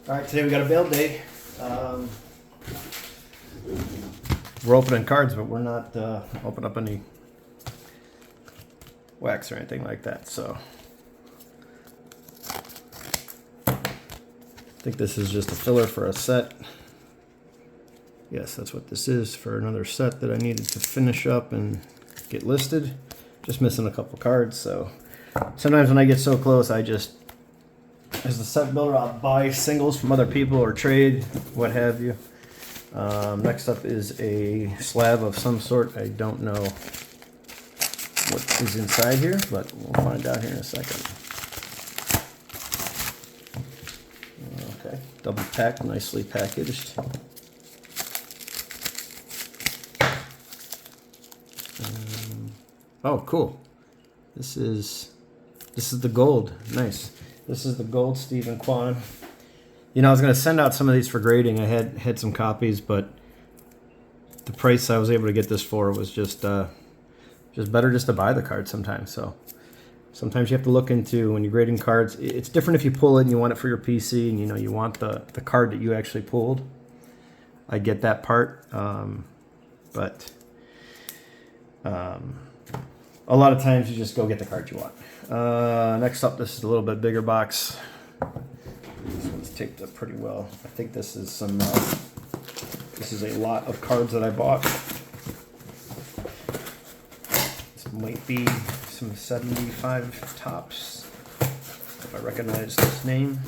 All right, today we got a bail day. We're opening cards, but we're not opening up any wax or anything like that. So I think this is just a filler for a set. Yes, that's what this is, for another set that I needed to finish up and get listed. Just missing a couple cards, so sometimes when I get so close, I just, as a set builder, I'll buy singles from other people or trade, what have you. Next up is a slab of some sort. I don't know what is inside here, but we'll find out here in a second. Okay, double packed, nicely packaged. Oh, cool. This is the gold. Nice. This is the gold Steven Kwan. You know, I was going to send out some of these for grading. I had some copies, but the price I was able to get this for was just better just to buy the card sometimes. So sometimes you have to look into, when you're grading cards, it's different if you pull it and you want it for your PC and you know you want the card that you actually pulled. I get that part, but a lot of times you just go get the card you want. Next up, this is a little bit bigger box. This one's taped up pretty well. I think this is some. This is a lot of cards that I bought. This might be some 75 tops, if I recognize this name.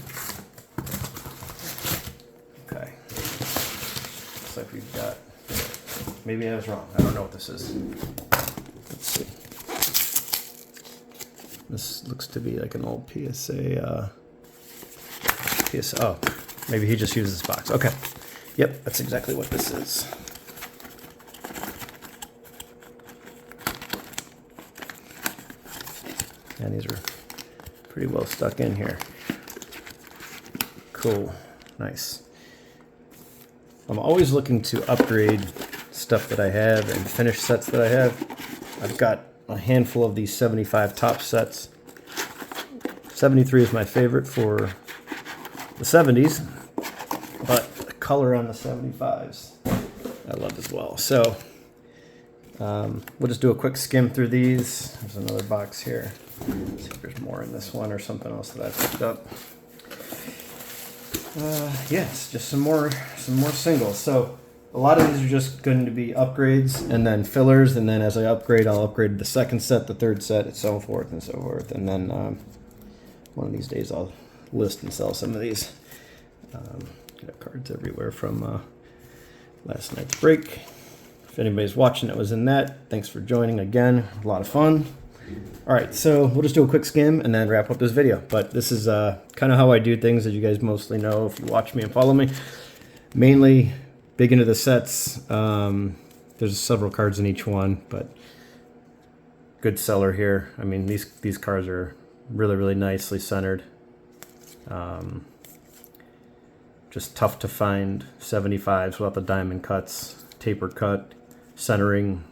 Okay. Looks like we've got. Maybe I was wrong. I don't know what this is. Let's see. This looks to be like an old PSA. Oh, maybe he just used this box. Okay. Yep, that's exactly what this is. And these are pretty well stuck in here. Cool. Nice. I'm always looking to upgrade stuff that I have and finish sets that I have. I've got a handful of these 75 top sets. 73 is my favorite for the 70s, but the color on the 75s I love as well. So we'll just do a quick skim through these. There's another box here. Let's see if there's more in this one or something else that I picked up. Yes, just some more singles. So a lot of these are just going to be upgrades and then fillers, and then as I upgrade, I'll upgrade the second set, the third set, and so forth and so forth. And then one of these days I'll list and sell some of these. Got cards everywhere from last night's break. If anybody's watching that was in that, thanks for joining again. A lot of fun. All right, so we'll just do a quick skim and then wrap up this video. But this is kind of how I do things, as you guys mostly know if you watch me and follow me. Mainly big into the sets. There's several cards in each one, but good seller here. I mean, these cards are really, really nicely centered. Just tough to find 75s without the diamond cuts, taper cut, centering.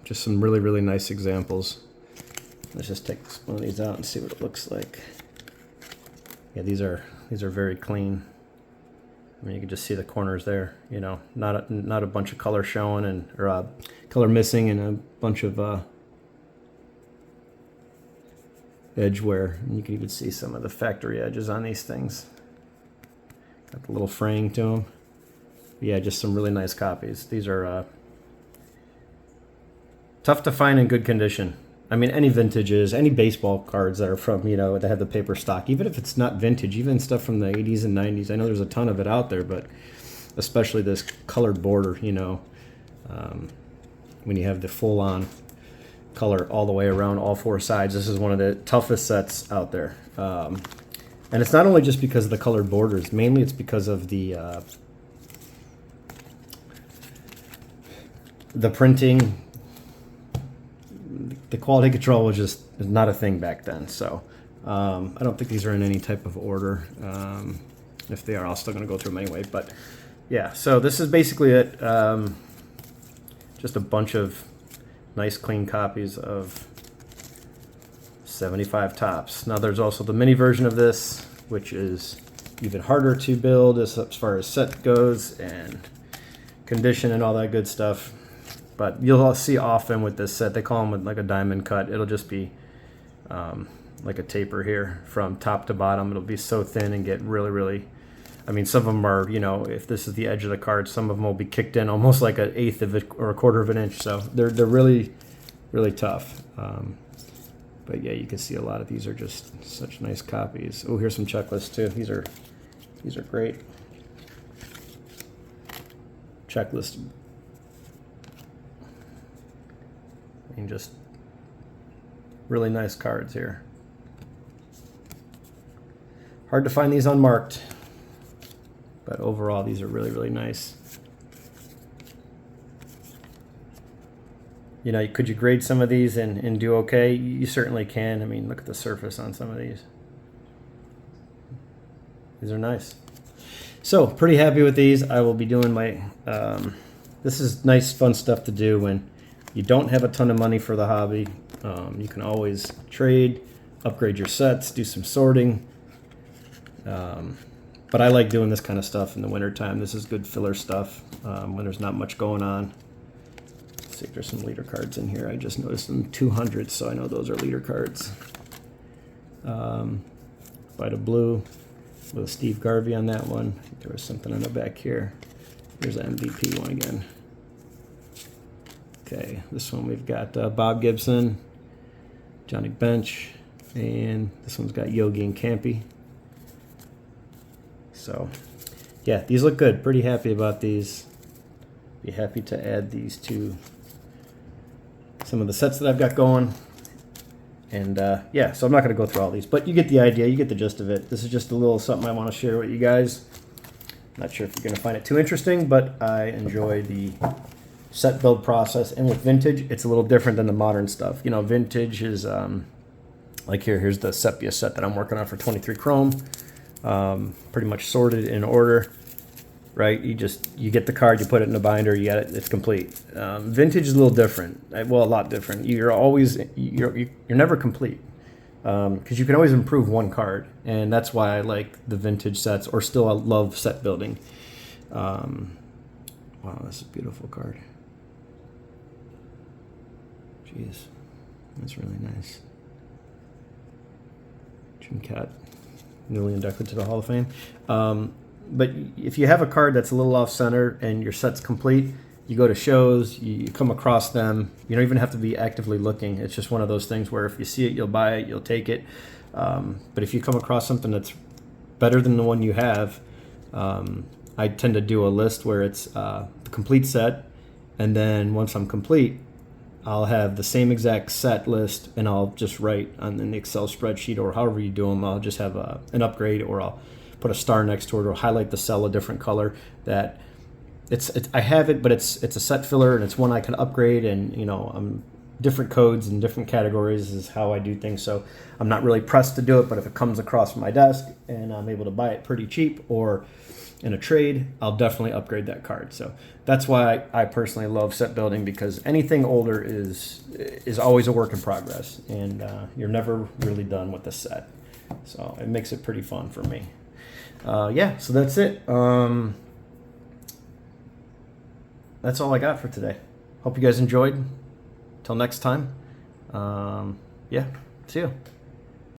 Just some really, really nice examples. Let's just take one of these out and see what it looks like. Yeah, these are very clean. I mean, you can just see the corners there. You know, not a bunch of color showing or color missing, and a bunch of edge wear. And you can even see some of the factory edges on these things. Got the little fraying to them. Yeah, just some really nice copies. These are tough to find in good condition. I mean, any vintages, any baseball cards that are from, you know, that have the paper stock, even if it's not vintage, even stuff from the 80s and 90s. I know there's a ton of it out there, but especially this colored border, you know, when you have the full-on color all the way around all four sides. This is one of the toughest sets out there. And it's not only just because of the colored borders. Mainly it's because of the printing. The quality control is not a thing back then. So I don't think these are in any type of order. If they are, I'm still going to go through them anyway. But yeah, so this is basically it. Just a bunch of nice clean copies of 75 tops. Now there's also the mini version of this, which is even harder to build as far as set goes and condition and all that good stuff. But you'll see often with this set, they call them like a diamond cut. It'll just be like a taper here from top to bottom. It'll be so thin and get really, really, I mean, some of them are, you know, if this is the edge of the card, some of them will be kicked in almost like an eighth of it or a quarter of an inch. So they're really, really tough. But yeah, you can see a lot of these are just such nice copies. Oh, here's some checklists too. These are great. Checklist. I mean, just really nice cards here. Hard to find these unmarked, but overall these are really, really nice. You know, could you grade some of these and do okay? You certainly can. I mean, look at the surface on some of these. These are nice. So, pretty happy with these. I will be doing my, this is nice, fun stuff to do when you don't have a ton of money for the hobby. You can always trade, upgrade your sets, do some sorting. But I like doing this kind of stuff in the wintertime. This is good filler stuff when there's not much going on. Let's see if there's some leader cards in here. I just noticed them 200, so I know those are leader cards. Bite of blue with Steve Garvey on that one. I think there was something on the back here. Here's an MVP one again. Okay, this one we've got Bob Gibson, Johnny Bench, and this one's got Yogi and Campy. So, yeah, these look good. Pretty happy about these. Be happy to add these to some of the sets that I've got going. And yeah, so I'm not going to go through all these, but you get the idea. You get the gist of it. This is just a little something I want to share with you guys. Not sure if you're going to find it too interesting, but I enjoy the set build process. And with vintage, it's a little different than the modern stuff. You know, vintage is like here's the sepia set that I'm working on for 23 Chrome. Pretty much sorted in order, right? You get the card, you put it in a binder, you get it, it's complete. Vintage is a little different. Well, a lot different. You're never complete because you can always improve one card, and that's why I like the vintage sets, or still I love set building. Wow, this is a beautiful card. Jeez, that's really nice. Jim Cat, newly inducted to the Hall of Fame. But if you have a card that's a little off center and your set's complete, you go to shows, you come across them. You don't even have to be actively looking. It's just one of those things where if you see it, you'll buy it, you'll take it. But if you come across something that's better than the one you have, I tend to do a list where it's the complete set, and then once I'm complete, I'll have the same exact set list, and I'll just write on an Excel spreadsheet or however you do them. I'll just have an upgrade, or I'll put a star next to it, or highlight the cell a different color. That it's I have it, but it's a set filler, and it's one I can upgrade. And you know, different codes and different categories is how I do things. So I'm not really pressed to do it, but if it comes across my desk and I'm able to buy it pretty cheap or in a trade, I'll definitely upgrade that card. So that's why I personally love set building, because anything older is always a work in progress, and you're never really done with the set. So it makes it pretty fun for me. Yeah, so that's it. That's all I got for today. Hope you guys enjoyed. Till next time. Yeah, see you.